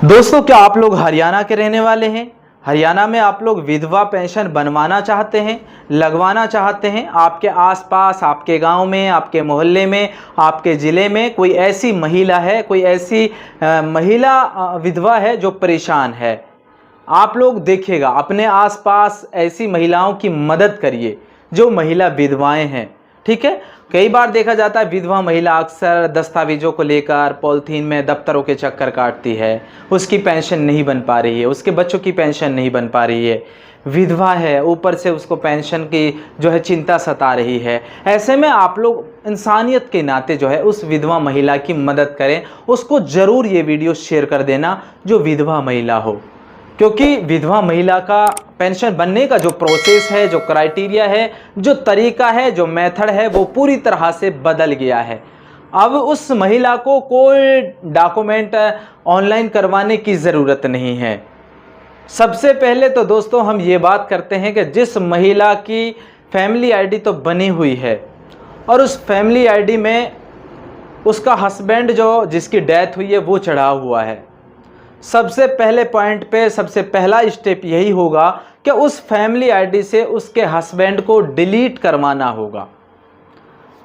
दोस्तों, क्या आप लोग हरियाणा के रहने वाले हैं? हरियाणा में आप लोग विधवा पेंशन बनवाना चाहते हैं, लगवाना चाहते हैं? आपके आसपास, आपके गांव में, आपके मोहल्ले में, आपके ज़िले में कोई ऐसी महिला है, कोई ऐसी महिला विधवा है जो परेशान है? आप लोग देखिएगा, अपने आसपास ऐसी महिलाओं की मदद करिए जो महिला विधवाएं हैं। ठीक है, कई बार देखा जाता है विधवा महिला अक्सर दस्तावेजों को लेकर पॉलिथीन में दफ्तरों के चक्कर काटती है, उसकी पेंशन नहीं बन पा रही है, उसके बच्चों की पेंशन नहीं बन पा रही है, विधवा है, ऊपर से उसको पेंशन की जो है चिंता सता रही है। ऐसे में आप लोग इंसानियत के नाते जो है उस विधवा महिला की मदद करें, उसको ज़रूर ये वीडियो शेयर कर देना जो विधवा महिला हो, क्योंकि विधवा महिला का पेंशन बनने का जो प्रोसेस है, जो क्राइटेरिया है, जो तरीका है, जो मेथड है, वो पूरी तरह से बदल गया है। अब उस महिला को कोई डॉक्यूमेंट ऑनलाइन करवाने की ज़रूरत नहीं है। सबसे पहले तो दोस्तों हम ये बात करते हैं कि जिस महिला की फैमिली आईडी तो बनी हुई है और उस फैमिली आईडी में उसका हस्बैंड जो जिसकी डेथ हुई है वो चढ़ा हुआ है, सबसे पहले पॉइंट पे सबसे पहला स्टेप यही होगा कि उस फैमिली आईडी से उसके हस्बैंड को डिलीट करवाना होगा।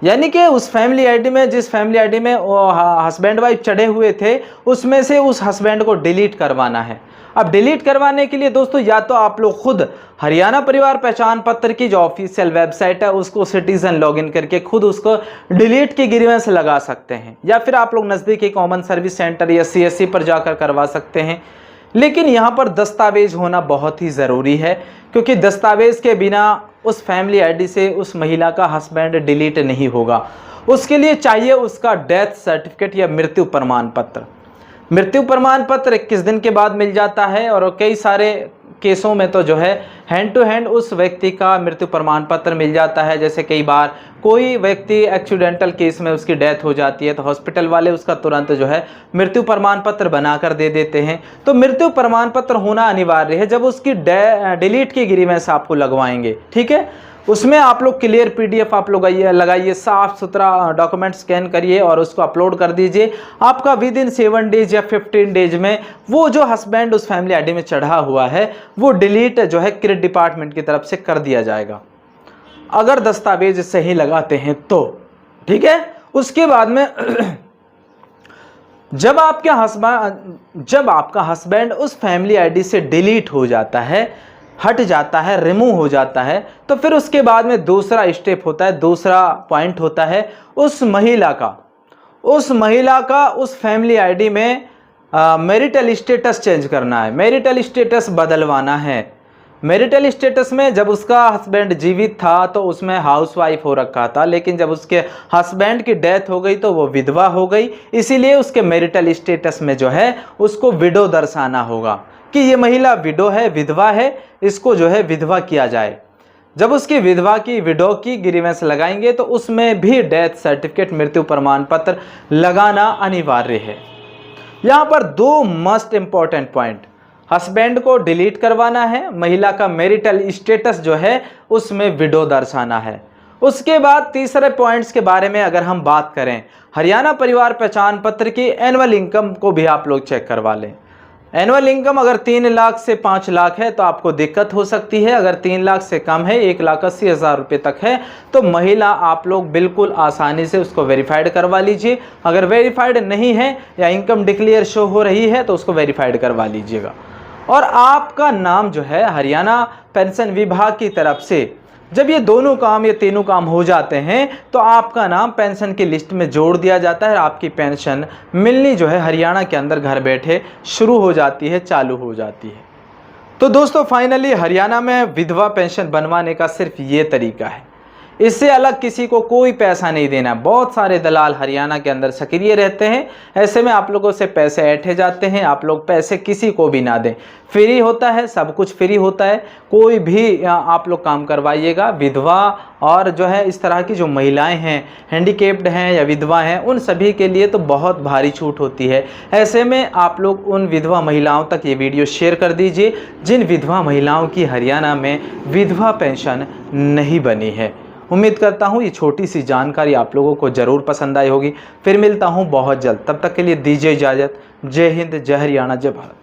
यानी कि उस फैमिली आईडी में, जिस फैमिली आईडी में हस्बैंड वाइफ चढ़े हुए थे, उसमें से उस हस्बैंड को डिलीट करवाना है। अब डिलीट करवाने के लिए दोस्तों या तो आप लोग खुद हरियाणा परिवार पहचान पत्र की जो ऑफिशियल वेबसाइट है उसको सिटीजन लॉगिन करके खुद उसको डिलीट की ग्रीवेंस लगा सकते हैं, या फिर आप लोग नज़दीकी कॉमन सर्विस सेंटर या CSC पर जाकर करवा सकते हैं। लेकिन यहाँ पर दस्तावेज होना बहुत ही ज़रूरी है, क्योंकि दस्तावेज के बिना उस फैमिली आईडी से उस महिला का हस्बैंड डिलीट नहीं होगा। उसके लिए चाहिए उसका डेथ सर्टिफिकेट या मृत्यु प्रमाण पत्र। मृत्यु प्रमाण पत्र 21 दिन के बाद मिल जाता है, और कई सारे केसों में तो जो है हैंड टू हैंड उस व्यक्ति का मृत्यु प्रमाण पत्र मिल जाता है। जैसे कई बार कोई व्यक्ति एक्सीडेंटल केस में उसकी डेथ हो जाती है तो हॉस्पिटल वाले उसका तुरंत जो है मृत्यु प्रमाण पत्र बनाकर दे देते हैं। तो मृत्यु प्रमाण पत्र होना अनिवार्य है जब उसकी डिलीट की ग्रीवेंस आपको लगवाएंगे। ठीक है, उसमें आप लोग क्लियर PDF आप लोग लगाइए, साफ सुथरा डॉक्यूमेंट स्कैन करिए और उसको अपलोड कर दीजिए। आपका विद इन 7 डेज या 15 डेज में वो जो हस्बैंड उस फैमिली आईडी में चढ़ा हुआ है वो डिलीट जो है क्रिट डिपार्टमेंट की तरफ से कर दिया जाएगा, अगर दस्तावेज सही लगाते हैं तो। ठीक है, उसके बाद में जब आपका हस्बैंड उस फैमिली आईडी से डिलीट हो जाता है, हट जाता है, रिमूव हो जाता है, तो फिर उसके बाद में दूसरा स्टेप होता है, दूसरा पॉइंट होता है उस महिला का उस फैमिली आईडी में मैरिटल स्टेटस चेंज करना है, मैरिटल स्टेटस बदलवाना है। मैरिटल स्टेटस में जब उसका हस्बैंड जीवित था तो उसमें हाउसवाइफ हो रखा था, लेकिन जब उसके हस्बैंड की डेथ हो गई तो वो विधवा हो गई। इसीलिए उसके मैरिटल स्टेटस में जो है उसको विडो दर्शाना होगा कि ये महिला विडो है, विधवा है, इसको जो है विधवा किया जाए। जब उसकी विधवा की विडो की ग्रीवेंस लगाएंगे तो उसमें भी डेथ सर्टिफिकेट, मृत्यु प्रमाण पत्र लगाना अनिवार्य है। यहाँ पर 2 मस्ट इम्पॉर्टेंट पॉइंट, हस्बैंड को डिलीट करवाना है, महिला का मैरिटल स्टेटस जो है उसमें विडो दर्शाना है। उसके बाद तीसरे पॉइंट्स के बारे में अगर हम बात करें, हरियाणा परिवार पहचान पत्र की एनुअल इनकम को भी आप लोग चेक करवा लें। एनुअल इनकम अगर 3 लाख से 5 लाख है तो आपको दिक्कत हो सकती है, अगर 3 लाख से कम है, 1,80,000 रुपये तक है, तो महिला आप लोग बिल्कुल आसानी से उसको वेरीफाइड करवा लीजिए। अगर वेरीफाइड नहीं है या इनकम डिक्लेयर शो हो रही है तो उसको वेरीफाइड करवा लीजिएगा। और आपका नाम जो है हरियाणा पेंशन विभाग की तरफ से जब ये दोनों काम, ये तीनों काम हो जाते हैं तो आपका नाम पेंशन की लिस्ट में जोड़ दिया जाता है। आपकी पेंशन मिलनी जो है हरियाणा के अंदर घर बैठे शुरू हो जाती है, चालू हो जाती है। तो दोस्तों फाइनली हरियाणा में विधवा पेंशन बनवाने का सिर्फ ये तरीका है, इससे अलग किसी को कोई पैसा नहीं देना। बहुत सारे दलाल हरियाणा के अंदर सक्रिय रहते हैं, ऐसे में आप लोगों से पैसे ऐंठे जाते हैं। आप लोग पैसे किसी को भी ना दें, फ्री होता है, सब कुछ फ्री होता है। कोई भी आप लोग काम करवाइएगा। विधवा और जो है इस तरह की जो महिलाएं हैं, हैंडीकेप्ड हैं या विधवा हैं, उन सभी के लिए तो बहुत भारी छूट होती है। ऐसे में आप लोग उन विधवा महिलाओं तक ये वीडियो शेयर कर दीजिए जिन विधवा महिलाओं की हरियाणा में विधवा पेंशन नहीं बनी है। उम्मीद करता हूँ ये छोटी सी जानकारी आप लोगों को ज़रूर पसंद आई होगी। फिर मिलता हूँ बहुत जल्द, तब तक के लिए दीजिए इजाज़त। जय हिंद, जय हरियाणा, जय भारत।